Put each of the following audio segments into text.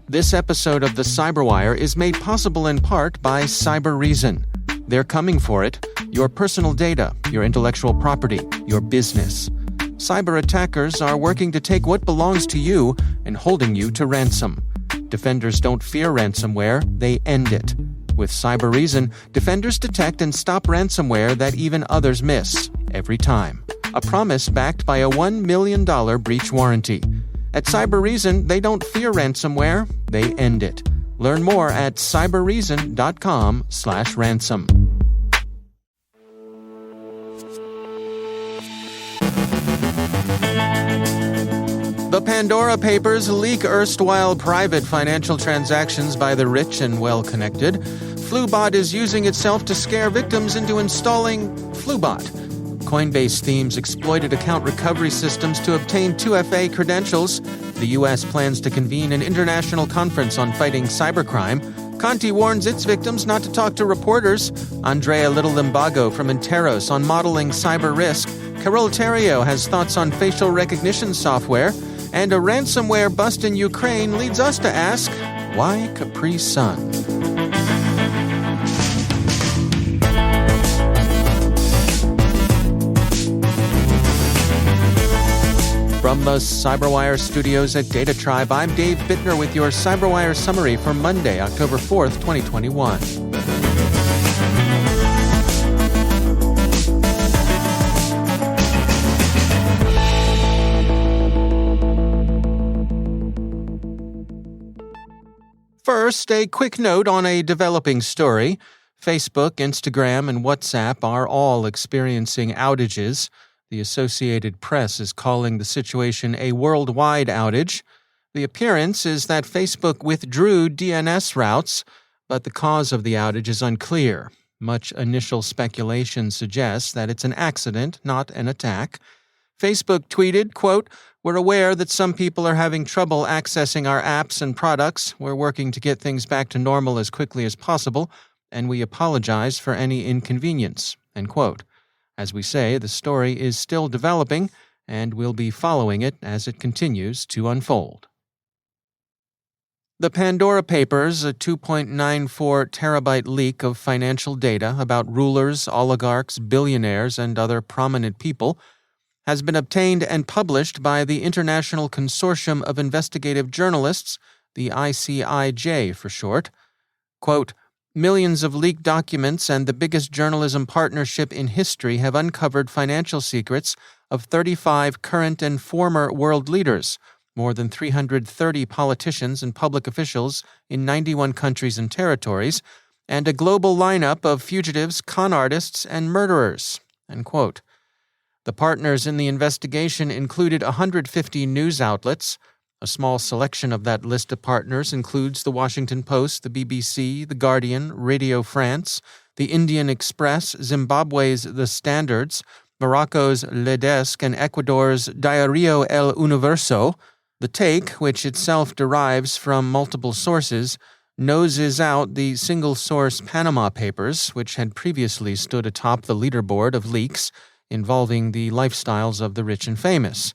This episode of the CyberWire is made possible in part by CyberReason. They're coming for it. Your personal data, your intellectual property, your business. Cyber attackers are working to take what belongs to you and holding you to ransom. Defenders don't fear ransomware, they end it. With CyberReason, defenders detect and stop ransomware that even others miss, every time. A promise backed by a $1 million breach warranty. At CyberReason, they don't fear ransomware, they end it. Learn more at cyberreason.com/ransom. The Pandora Papers leak erstwhile private financial transactions by the rich and well-connected. Flubot is using itself to scare victims into installing Flubot. Coinbase thieves exploited account recovery systems to obtain 2FA credentials. The U.S. plans to convene an international conference on fighting cybercrime. Conti warns its victims not to talk to reporters. Andrea Little Limbago from Interos on modeling cyber risk. Carole Theriault has thoughts on facial recognition software. And a ransomware bust in Ukraine leads us to ask, why Capri Sun? From the CyberWire studios at Data Tribe, I'm Dave Bittner with your CyberWire summary for Monday, October 4th, 2021. First, a quick note on a developing story. Facebook, Instagram, and WhatsApp are all experiencing outages. The Associated Press is calling the situation a worldwide outage. The appearance is that Facebook withdrew DNS routes, but the cause of the outage is unclear. Much initial speculation suggests that it's an accident, not an attack. Facebook tweeted, quote, "We're aware that some people are having trouble accessing our apps and products. We're working to get things back to normal as quickly as possible, and we apologize for any inconvenience," end quote. As we say, the story is still developing, and we'll be following it as it continues to unfold. The Pandora Papers, a 2.94 terabyte leak of financial data about rulers, oligarchs, billionaires, and other prominent people, has been obtained and published by the International Consortium of Investigative Journalists, the ICIJ for short. Quote, "Millions of leaked documents and the biggest journalism partnership in history have uncovered financial secrets of 35 current and former world leaders, more than 330 politicians and public officials in 91 countries and territories, and a global lineup of fugitives, con artists, and murderers," end quote. The partners in the investigation included 150 news outlets. A small selection of that list of partners includes The Washington Post, the BBC, The Guardian, Radio France, the Indian Express, Zimbabwe's The Standards, Morocco's Le Desk, and Ecuador's Diario El Universo. The Take, which itself derives from multiple sources, noses out the single-source Panama Papers, which had previously stood atop the leaderboard of leaks involving the lifestyles of the rich and famous.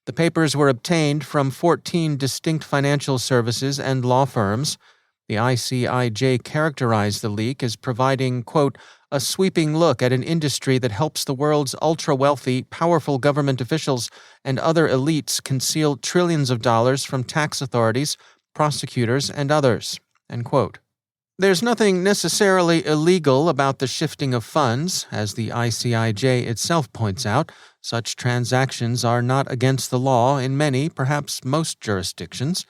The papers were obtained from 14 distinct financial services and law firms. The ICIJ characterized the leak as providing, quote, "a sweeping look at an industry that helps the world's ultra-wealthy, powerful government officials and other elites conceal trillions of dollars from tax authorities, prosecutors, and others," end quote. There's nothing necessarily illegal about the shifting of funds. As the ICIJ itself points out, such transactions are not against the law in many, perhaps most jurisdictions.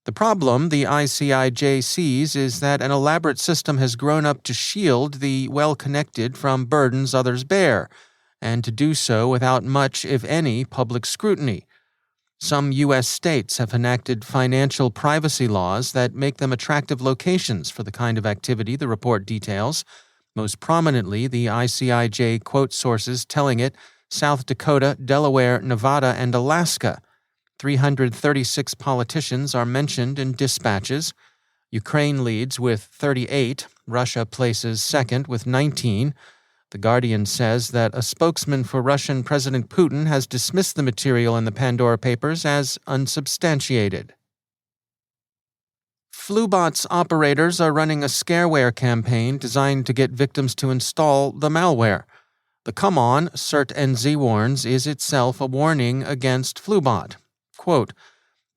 The problem the ICIJ sees is that an elaborate system has grown up to shield the well-connected from burdens others bear, and to do so without much, if any, public scrutiny. Some U.S. states have enacted financial privacy laws that make them attractive locations for the kind of activity the report details. Most prominently, the ICIJ quotes sources telling it South Dakota, Delaware, Nevada, and Alaska. 336 politicians are mentioned in dispatches. Ukraine leads with 38. Russia places second with 19. The Guardian says that a spokesman for Russian President Putin has dismissed the material in the Pandora Papers as unsubstantiated. Flubot's operators are running a scareware campaign designed to get victims to install the malware. The Come On, CERT-NZ warns, is itself a warning against Flubot. Quote,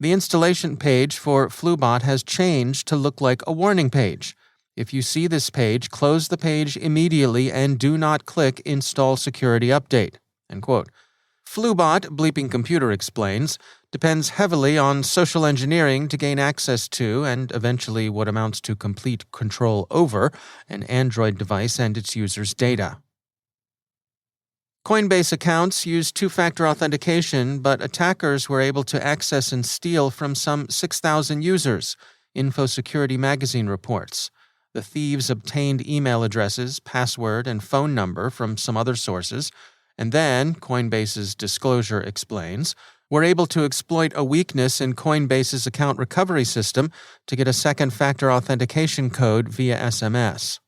"The installation page for Flubot has changed to look like a warning page. If you see this page, close the page immediately and do not click Install Security Update." End quote. Flubot, Bleeping Computer explains, depends heavily on social engineering to gain access to, and eventually what amounts to complete control over, an Android device and its users' data. Coinbase accounts use two-factor authentication, but attackers were able to access and steal from some 6,000 users, InfoSecurity magazine reports. The thieves obtained email addresses, password, and phone number from some other sources, and then, Coinbase's disclosure explains, were able to exploit a weakness in Coinbase's account recovery system to get a second-factor authentication code via SMS.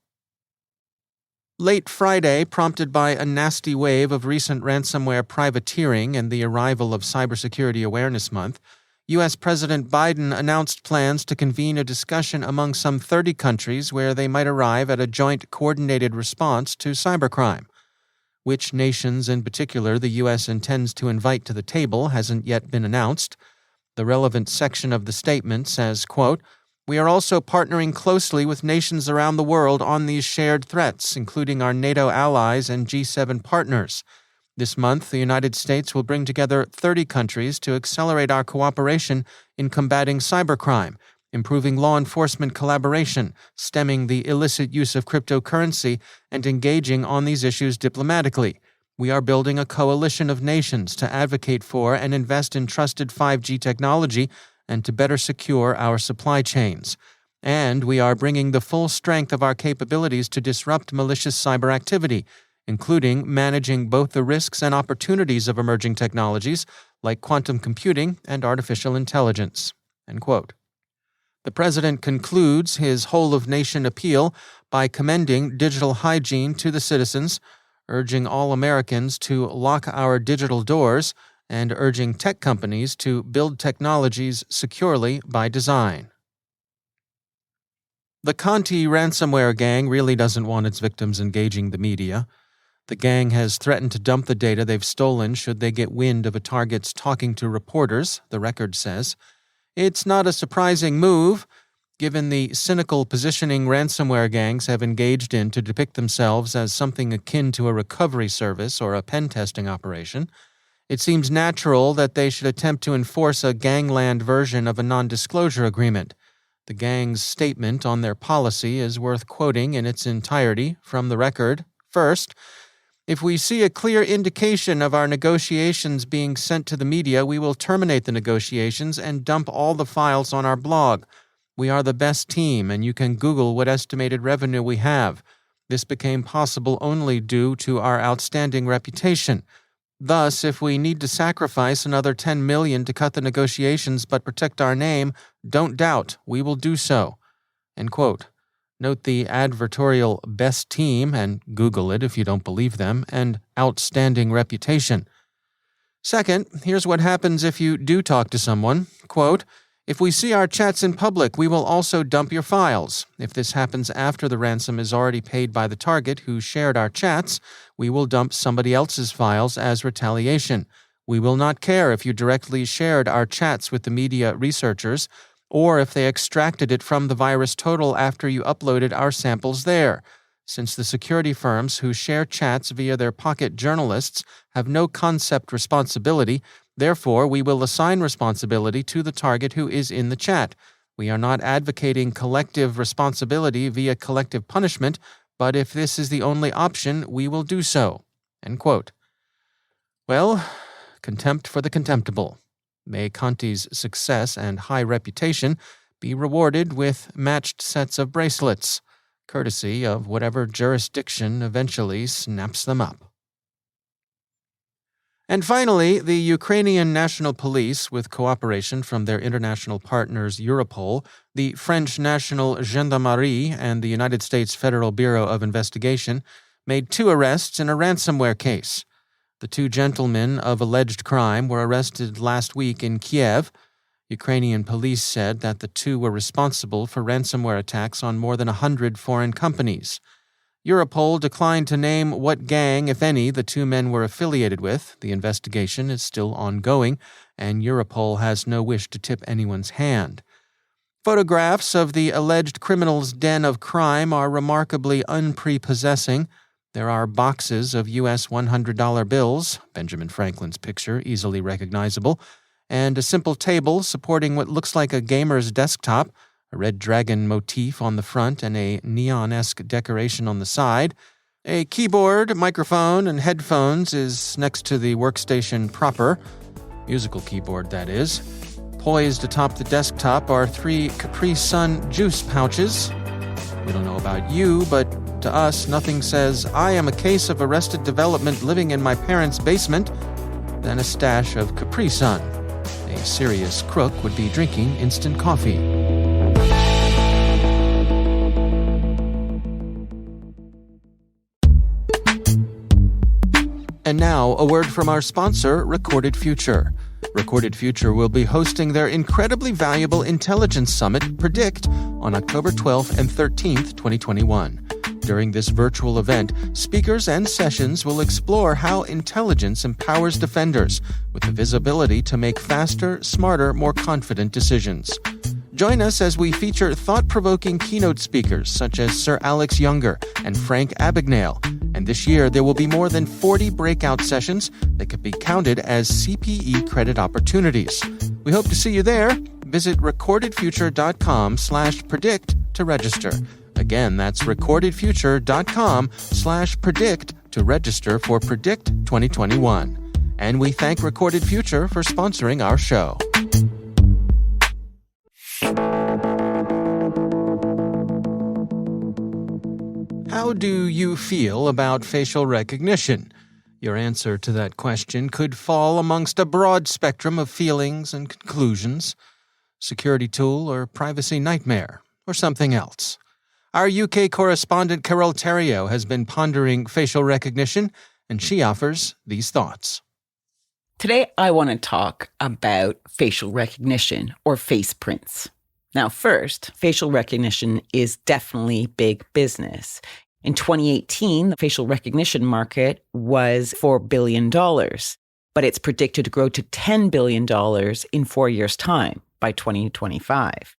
Late Friday, prompted by a nasty wave of recent ransomware privateering and the arrival of Cybersecurity Awareness Month, U.S. President Biden announced plans to convene a discussion among some 30 countries where they might arrive at a joint coordinated response to cybercrime. Which nations in particular the U.S. intends to invite to the table hasn't yet been announced. The relevant section of the statement says, quote, "We are also partnering closely with nations around the world on these shared threats, including our NATO allies and G7 partners. This month, the United States will bring together 30 countries to accelerate our cooperation in combating cybercrime, improving law enforcement collaboration, stemming the illicit use of cryptocurrency, and engaging on these issues diplomatically. We are building a coalition of nations to advocate for and invest in trusted 5G technology and to better secure our supply chains. And we are bringing the full strength of our capabilities to disrupt malicious cyber activity, including managing both the risks and opportunities of emerging technologies like quantum computing and artificial intelligence." End quote. The president concludes his whole-of-nation appeal by commending digital hygiene to the citizens, urging all Americans to lock our digital doors, and urging tech companies to build technologies securely by design. The Conti ransomware gang really doesn't want its victims engaging the media. The gang has threatened to dump the data they've stolen should they get wind of a target's talking to reporters, the record says. It's not a surprising move, given the cynical positioning ransomware gangs have engaged in to depict themselves as something akin to a recovery service or a pen testing operation. It seems natural that they should attempt to enforce a gangland version of a non-disclosure agreement. The gang's statement on their policy is worth quoting in its entirety from the record. First, "If we see a clear indication of our negotiations being sent to the media, we will terminate the negotiations and dump all the files on our blog. We are the best team, and you can Google what estimated revenue we have. This became possible only due to our outstanding reputation. Thus, if we need to sacrifice another $10 million to cut the negotiations but protect our name, don't doubt, we will do so." End quote. Note the advertorial best team, and Google it if you don't believe them, and outstanding reputation. Second, here's what happens if you do talk to someone. Quote, "If we see our chats in public, we will also dump your files. If this happens after the ransom is already paid by the target who shared our chats, we will dump somebody else's files as retaliation. We will not care if you directly shared our chats with the media researchers, or if they extracted it from the virus total after you uploaded our samples there. Since the security firms who share chats via their pocket journalists have no concept responsibility, therefore we will assign responsibility to the target who is in the chat. We are not advocating collective responsibility via collective punishment, but if this is the only option, we will do so." End quote. Well, contempt for the contemptible. May Conti's success and high reputation be rewarded with matched sets of bracelets, courtesy of whatever jurisdiction eventually snaps them up. And finally, the Ukrainian National Police, with cooperation from their international partners Europol, the French National Gendarmerie, and the United States Federal Bureau of Investigation, made 2 arrests in a ransomware case. The 2 gentlemen of alleged crime were arrested last week in Kiev. Ukrainian police said that the two were responsible for ransomware attacks on more than 100 foreign companies. Europol declined to name what gang, if any, the two men were affiliated with. The investigation is still ongoing, and Europol has no wish to tip anyone's hand. Photographs of the alleged criminals' den of crime are remarkably unprepossessing. There are boxes of U.S. $100 bills, Benjamin Franklin's picture easily recognizable, and a simple table supporting what looks like a gamer's desktop, a red dragon motif on the front and a neon-esque decoration on the side. A keyboard, microphone, and headphones is next to the workstation proper, musical keyboard that is. Poised atop the desktop are 3 Capri Sun juice pouches. We don't know about you, but to us, nothing says, "I am a case of arrested development living in my parents' basement," than a stash of Capri Sun. A serious crook would be drinking instant coffee. And now, a word from our sponsor, Recorded Future. Recorded Future will be hosting their incredibly valuable intelligence summit, Predict, on October 12th and 13th, 2021. During this virtual event, speakers and sessions will explore how intelligence empowers defenders with the visibility to make faster, smarter, more confident decisions. Join us as we feature thought-provoking keynote speakers such as Sir Alex Younger and Frank Abagnale. And this year, there will be more than 40 breakout sessions that could be counted as CPE credit opportunities. We hope to see you there. Visit recordedfuture.com/predict to register. Again, that's recordedfuture.com/predict to register for Predict 2021. And we thank Recorded Future for sponsoring our show. How do you feel about facial recognition? Your answer to that question could fall amongst a broad spectrum of feelings and conclusions. Security tool or privacy nightmare, or something else. Our UK correspondent Carole Theriault has been pondering facial recognition, and she offers these thoughts. Today, I want to talk about facial recognition, or face prints. Now, first, facial recognition is definitely big business. In 2018, the facial recognition market was $4 billion, but it's predicted to grow to $10 billion in 4 years' time by 2025.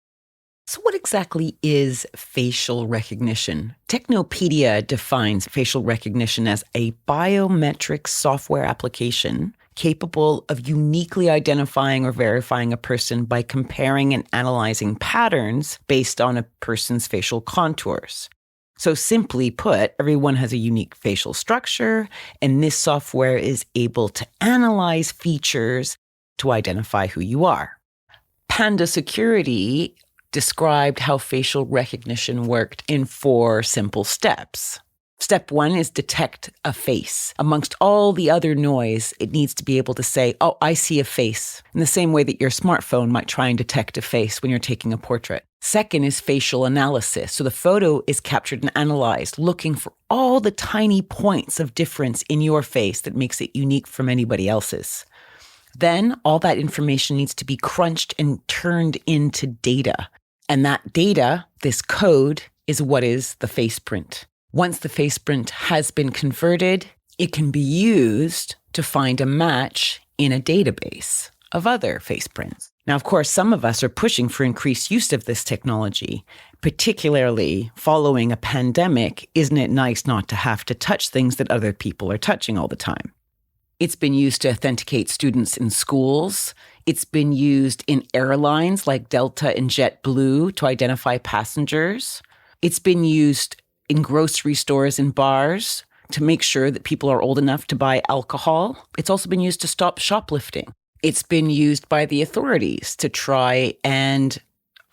So what exactly is facial recognition? Technopedia defines facial recognition as a biometric software application capable of uniquely identifying or verifying a person by comparing and analyzing patterns based on a person's facial contours. So simply put, everyone has a unique facial structure, and this software is able to analyze features to identify who you are. Panda Security described how facial recognition worked in 4 simple steps. Step 1 is detect a face. Amongst all the other noise, it needs to be able to say, "Oh, I see a face," in the same way that your smartphone might try and detect a face when you're taking a portrait. Second is facial analysis. So the photo is captured and analyzed, looking for all the tiny points of difference in your face that makes it unique from anybody else's. Then all that information needs to be crunched and turned into data. And that data, this code, is what is the face print. Once the face print has been converted, it can be used to find a match in a database of other face prints. Now, of course, some of us are pushing for increased use of this technology, particularly following a pandemic. Isn't it nice not to have to touch things that other people are touching all the time? It's been used to authenticate students in schools. It's been used in airlines like Delta and JetBlue to identify passengers. It's been used in grocery stores and bars to make sure that people are old enough to buy alcohol. It's also been used to stop shoplifting. It's been used by the authorities to try and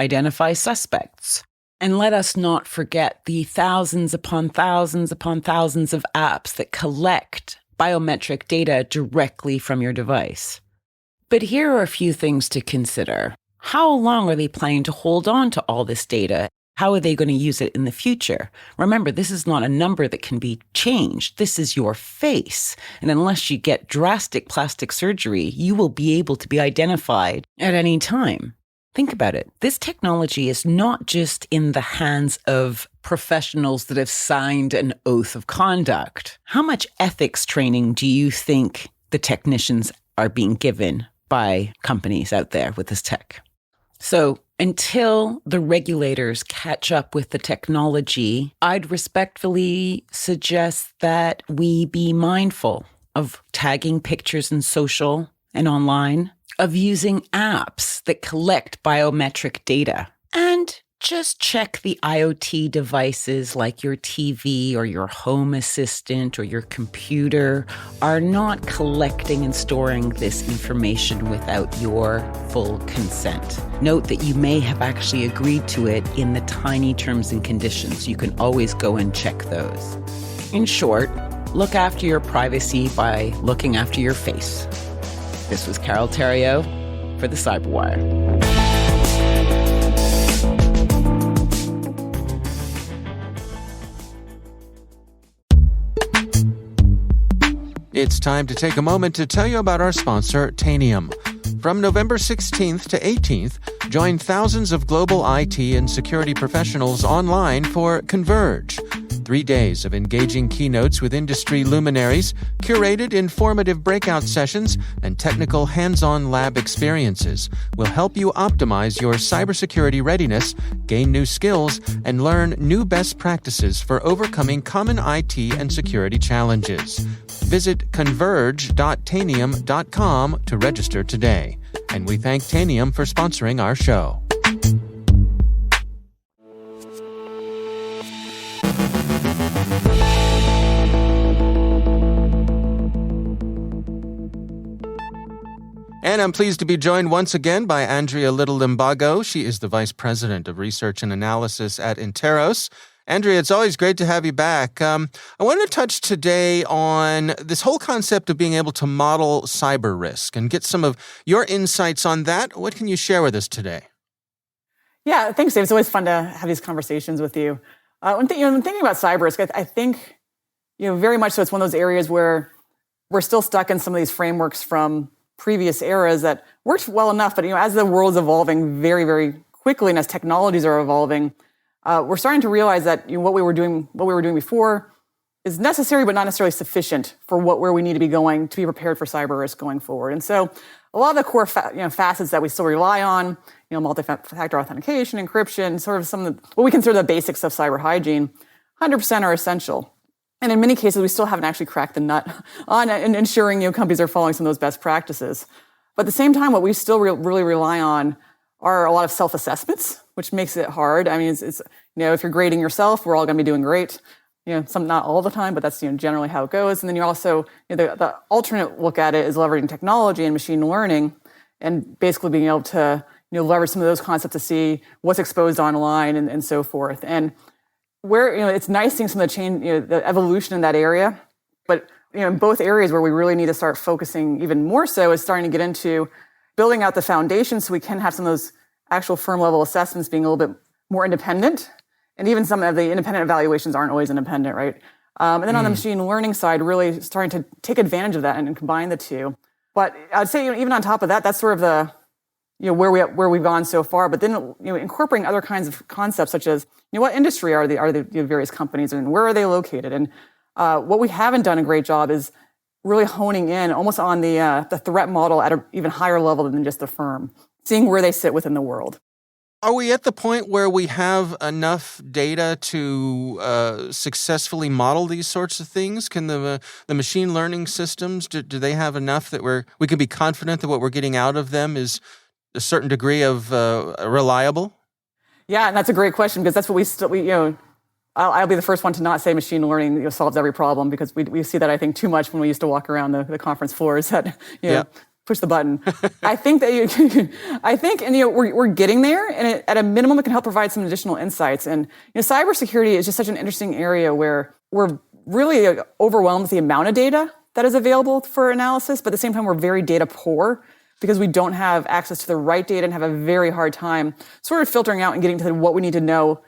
identify suspects. And let us not forget the thousands upon thousands upon thousands of apps that collect biometric data directly from your device. But here are a few things to consider. How long are they planning to hold on to all this data? How are they going to use it in the future? Remember, this is not a number that can be changed. This is your face. And unless you get drastic plastic surgery, you will be able to be identified at any time. Think about it. This technology is not just in the hands of professionals that have signed an oath of conduct. How much ethics training do you think the technicians are being given by companies out there with this tech? So until the regulators catch up with the technology, I'd respectfully suggest that we be mindful of tagging pictures in social and online, of using apps that collect biometric data, and just check the IoT devices like your TV or your home assistant or your computer are not collecting and storing this information without your full consent. Note that you may have actually agreed to it in the tiny terms and conditions. You can always go and check those. In short, look after your privacy by looking after your face. This was Carole Theriault for the CyberWire. It's time to take a moment to tell you about our sponsor, Tanium. From November 16th to 18th, join thousands of global IT and security professionals online for Converge. 3 days of engaging keynotes with industry luminaries, curated informative breakout sessions, and technical hands-on lab experiences will help you optimize your cybersecurity readiness, gain new skills, and learn new best practices for overcoming common IT and security challenges. Visit converge.tanium.com to register today. And we thank Tanium for sponsoring our show. And I'm pleased to be joined once again by Andrea Little Limbago. She is the Vice President of Research and Analysis at Interos. Andrea, it's always great to have you back. I wanted to touch today on this whole concept of being able to model cyber risk and get some of your insights on that. What can you share with us today? Yeah, thanks, Dave. It's always fun to have these conversations with you. When thinking about cyber risk, I think very much so it's one of those areas where we're still stuck in some of these frameworks from previous eras that worked well enough, but as the world's evolving very, very quickly and as technologies are evolving, we're starting to realize that what we were doing before is necessary, but not necessarily sufficient for where we need to be going to be prepared for cyber risk going forward. And so, a lot of the core facets that we still rely on, multi-factor authentication, encryption, sort of some of what we consider the basics of cyber hygiene, 100% are essential. And in many cases, we still haven't actually cracked the nut on ensuring companies are following some of those best practices. But at the same time, what we still really rely on are a lot of self-assessments, which makes it hard. I mean, it's if you're grading yourself, we're all going to be doing great. Some not all the time, but that's generally how it goes. And then you also the alternate look at it is leveraging technology and machine learning, and basically being able to leverage some of those concepts to see what's exposed online and so forth. And where it's nice seeing some of the change, the evolution in that area, but in both areas where we really need to start focusing even more so is starting to get into building out the foundation so we can have some of those actual firm level assessments being a little bit more independent. And even some of the independent evaluations aren't always independent, right? And then on the machine learning side, really starting to take advantage of that and combine the two. But I'd say even on top of that, that's sort of the where we've gone so far. But then incorporating other kinds of concepts such as what industry are the various companies and where are they located? And what we haven't done a great job is really honing in almost on the threat model at an even higher level than just the firm, seeing where they sit within the world. Are we at the point where we have enough data to successfully model these sorts of things? Can the machine learning systems, do they have enough that we can be confident that what we're getting out of them is a certain degree of reliable? Yeah, and that's a great question because that's what I'll be the first one to not say machine learning solves every problem because we see that I think too much when we used to walk around the conference floors that push the button. I think that we're getting there, and at a minimum, it can help provide some additional insights. And cybersecurity is just such an interesting area where we're really overwhelmed with the amount of data that is available for analysis, but at the same time, we're very data poor because we don't have access to the right data and have a very hard time sort of filtering out and getting to what we need to know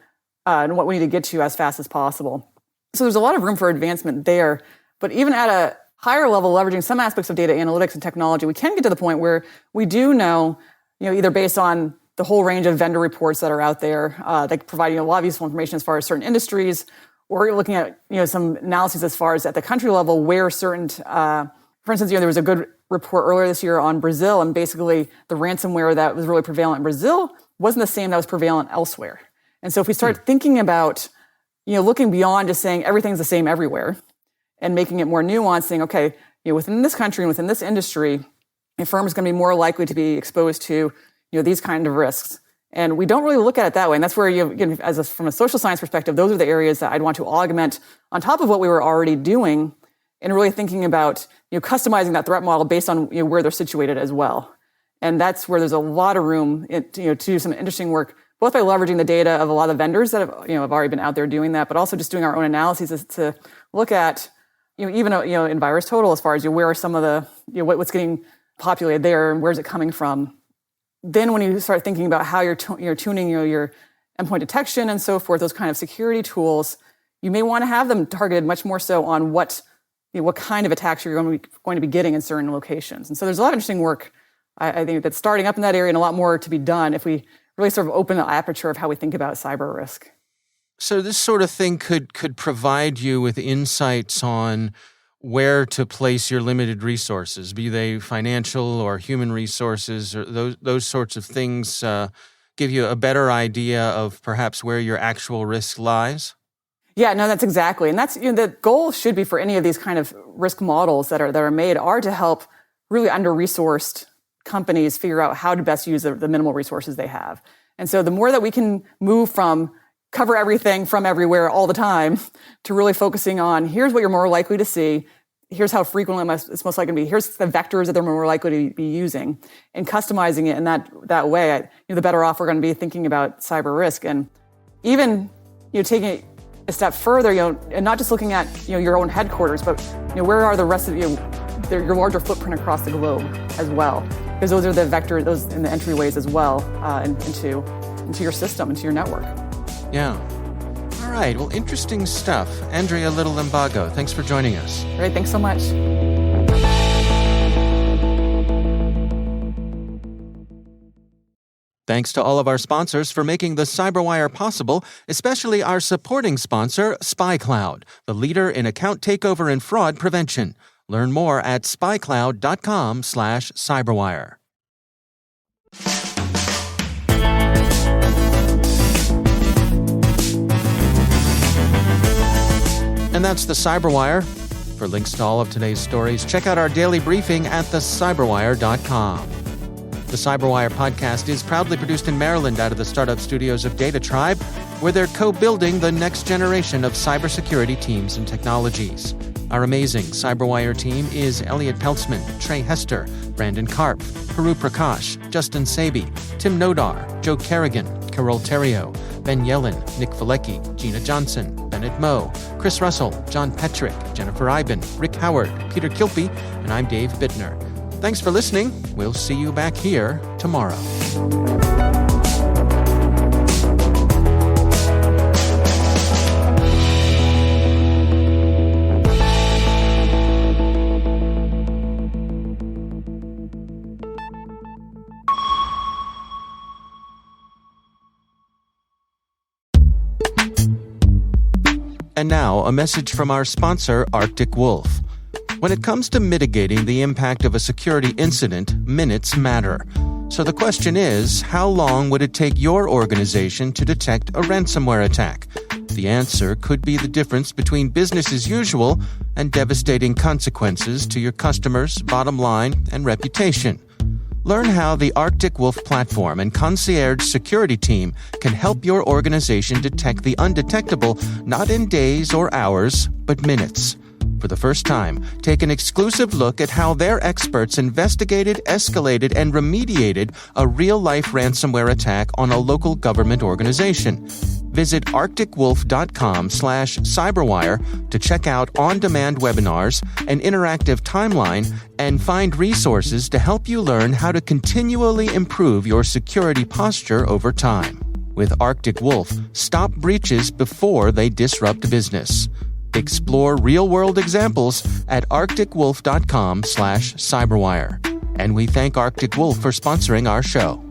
and what we need to get to as fast as possible. So there's a lot of room for advancement there. But even at a higher level, leveraging some aspects of data analytics and technology, we can get to the point where we do know, either based on the whole range of vendor reports that are out there, that provide a lot of useful information as far as certain industries, or you're looking at some analyses as far as at the country level where certain, for instance, there was a good report earlier this year on Brazil, and basically the ransomware that was really prevalent in Brazil wasn't the same that was prevalent elsewhere. And so if we start thinking about, looking beyond just saying everything's the same everywhere and making it more nuanced, saying, okay, within this country and within this industry, a firm is going to be more likely to be exposed to, these kind of risks. And we don't really look at it that way. And that's where, from a social science perspective, those are the areas that I'd want to augment on top of what we were already doing, and really thinking about, customizing that threat model based on where they're situated as well. And that's where there's a lot of room to do some interesting work, both by leveraging the data of a lot of vendors that have already been out there doing that, but also just doing our own analyses to look at, even in VirusTotal, as far as where are some of the, what's getting populated there and where's it coming from. Then when you start thinking about how you're tuning your endpoint detection and so forth, those kind of security tools, you may want to have them targeted much more so on what kind of attacks you're going to be getting in certain locations. And so there's a lot of interesting work, I think, that's starting up in that area, and a lot more to be done if we really sort of open the aperture of how we think about cyber risk. So this sort of thing could provide you with insights on where to place your limited resources, be they financial or human resources, or those sorts of things, give you a better idea of perhaps where your actual risk lies? Yeah, no, that's exactly. And that's, the goal should be for any of these kind of risk models that are made are to help really under-resourced companies figure out how to best use the minimal resources they have. And so the more that we can move from cover everything from everywhere all the time to really focusing on here's what you're more likely to see, here's how frequently it's most likely to be, here's the vectors that they're more likely to be using, and customizing it in that way, the better off we're going to be thinking about cyber risk. And even taking it a step further, and not just looking at your own headquarters, but where are the rest of your larger footprint across the globe as well, because those are the vectors, those in the entryways as well into your system, into your network. Yeah. All right. Well, interesting stuff. Andrea Little Limbago, thanks for joining us. All right. Thanks so much. Thanks to all of our sponsors for making the CyberWire possible, especially our supporting sponsor, SpyCloud, the leader in account takeover and fraud prevention. Learn more at spycloud.com/cyberwire. And that's the CyberWire. For links to all of today's stories, check out our daily briefing at thecyberwire.com. The CyberWire podcast is proudly produced in Maryland out of the startup studios of Data Tribe, where they're co-building the next generation of cybersecurity teams and technologies. Our amazing CyberWire team is Elliot Peltzman, Trey Hester, Brandon Karp, Haru Prakash, Justin Sabi, Tim Nodar, Joe Kerrigan, Carole Theriault, Ben Yellen, Nick Valecki, Gina Johnson, Bennett Moe, Chris Russell, John Petrick, Jennifer Iben, Rick Howard, Peter Kilpie, and I'm Dave Bittner. Thanks for listening. We'll see you back here tomorrow. And now, a message from our sponsor, Arctic Wolf. When it comes to mitigating the impact of a security incident, minutes matter. So the question is, how long would it take your organization to detect a ransomware attack? The answer could be the difference between business as usual and devastating consequences to your customers' bottom line and reputation. Learn how the Arctic Wolf platform and concierge security team can help your organization detect the undetectable, not in days or hours, but minutes. For the first time, take an exclusive look at how their experts investigated, escalated, and remediated a real-life ransomware attack on a local government organization. Visit arcticwolf.com/cyberwire to check out on-demand webinars, an interactive timeline, and find resources to help you learn how to continually improve your security posture over time. With Arctic Wolf, stop breaches before they disrupt business. Explore real-world examples at arcticwolf.com/cyberwire. And we thank Arctic Wolf for sponsoring our show.